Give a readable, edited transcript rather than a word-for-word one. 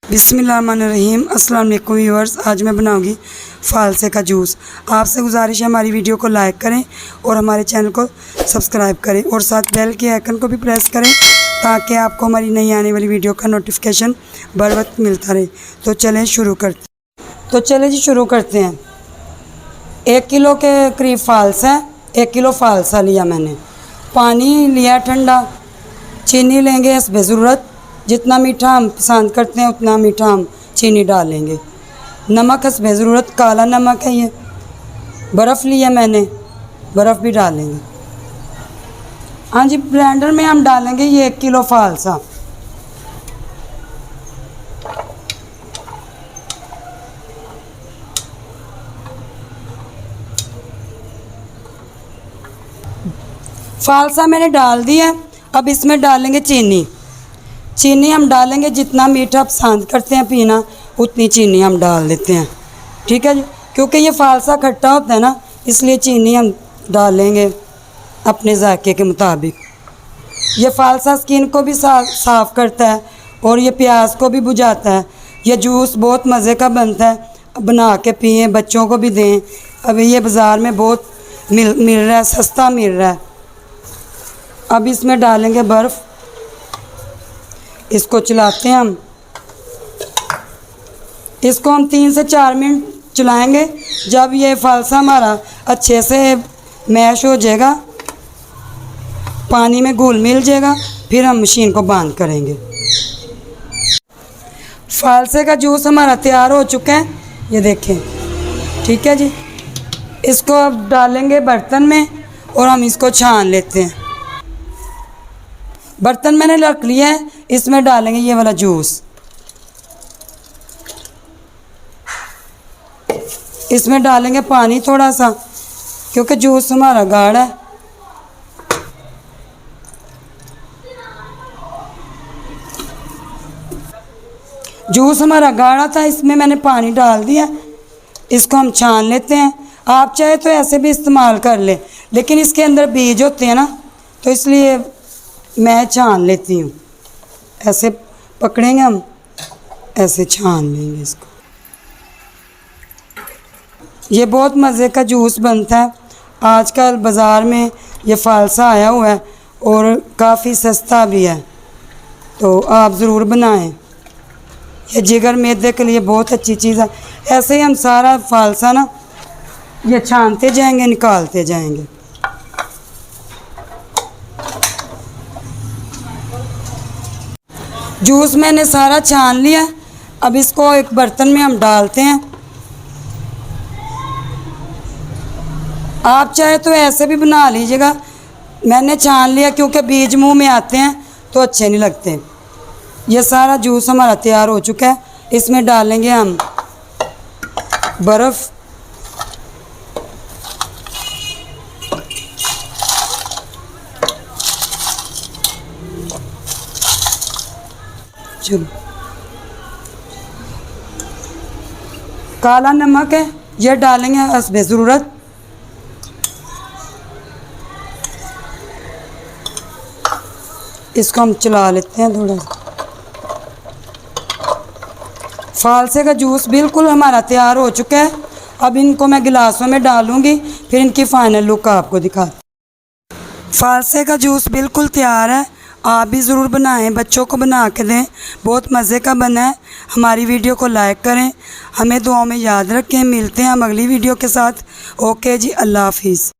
बिस्मिल्लाहिर्रहमानिर्रहीम। अस्सलाम वालेकुम व्यूअर्स। आज मैं बनाऊंगी फ़ालसे का जूस। आपसे गुजारिश है हमारी वीडियो को लाइक करें और हमारे चैनल को सब्सक्राइब करें और साथ बेल के आइकन को भी प्रेस करें ताकि आपको हमारी नई आने वाली वीडियो का नोटिफिकेशन बर वक्त मिलता रहे। तो चलें शुरू करते हैं। 1 किलो के करीब फ़ालसा है। 1 किलो फ़ालसा लिया मैंने। पानी लिया ठंडा। चीनी लेंगे हस्बे ज़रूरत, जितना मीठा हम पसंद करते हैं उतना मीठा हम चीनी डालेंगे। नमक हस्बे ज़रूरत, काला नमक है ये। बर्फ़ लिया मैंने, बर्फ़ भी डालेंगे। हाँ जी, ब्लेंडर में हम डालेंगे ये 1 किलो फ़ालसा। फ़ालसा मैंने डाल दिया। अब इसमें डालेंगे चीनी हम डालेंगे, जितना मीठा पसंद करते हैं पीना उतनी चीनी हम डाल देते हैं। ठीक है जी, क्योंकि ये फ़ालसा खट्टा होता है ना, इसलिए चीनी हम डालेंगे अपने जायके के मुताबिक। ये फ़ालसा स्किन को भी साफ़ करता है और ये प्यास को भी बुझाता है। ये जूस बहुत मज़े का बनता है, बना के पिएँ, बच्चों को भी दें। अभी ये बाज़ार में बहुत मिल रहा है, सस्ता मिल रहा है। अब इसमें डालेंगे बर्फ़। इसको चलाते हैं हम। इसको हम 3 से 4 मिनट चलाएंगे। जब ये फ़ालसा हमारा अच्छे से मैश हो जाएगा, पानी में घुल मिल जाएगा, फिर हम मशीन को बंद करेंगे। फ़ालसे का जूस हमारा तैयार हो चुका है, ये देखें। ठीक है जी, इसको अब डालेंगे बर्तन में और हम इसको छान लेते हैं। बर्तन मैंने रख लिया है, इसमें डालेंगे ये वाला जूस। इसमें डालेंगे पानी थोड़ा सा, क्योंकि जूस हमारा गाढ़ा है। जूस हमारा गाढ़ा था, इसमें मैंने पानी डाल दिया। इसको हम छान लेते हैं। आप चाहे तो ऐसे भी इस्तेमाल कर ले, लेकिन इसके अंदर बीज होते हैं ना, तो इसलिए मैं छान लेती हूँ। ऐसे पकड़ेंगे हम, ऐसे छान लेंगे इसको। ये बहुत मज़े का जूस बनता है। आजकल बाज़ार में ये फ़ालसा आया हुआ है और काफ़ी सस्ता भी है, तो आप ज़रूर बनाएं। ये जिगर मैदे के लिए बहुत अच्छी चीज़ है। ऐसे ही हम सारा फ़ालसा ना ये छानते जाएंगे, निकालते जाएंगे। जूस मैंने सारा छान लिया। अब इसको एक बर्तन में हम डालते हैं। आप चाहे तो ऐसे भी बना लीजिएगा। मैंने छान लिया क्योंकि बीज मुंह में आते हैं तो अच्छे नहीं लगते। ये सारा जूस हमारा तैयार हो चुका है। इसमें डालेंगे हम बर्फ़। चलो, काला नमक है, यह डालेंगे हस्बे ज़रूरत। इसको हम चला लेते हैं थोड़ा सा। फ़ालसे का जूस बिल्कुल हमारा तैयार हो चुका है। अब इनको मैं गिलासों में डालूंगी, फिर इनकी फ़ाइनल लुक आपको दिखाती। फ़ालसे का जूस बिल्कुल तैयार है। आप भी ज़रूर बनाएं, बच्चों को बना के दें, बहुत मज़े का बना है। हमारी वीडियो को लाइक करें, हमें दुआओं में याद रखें। मिलते हैं हम अगली वीडियो के साथ। ओके जी, अल्लाह हाफिज़।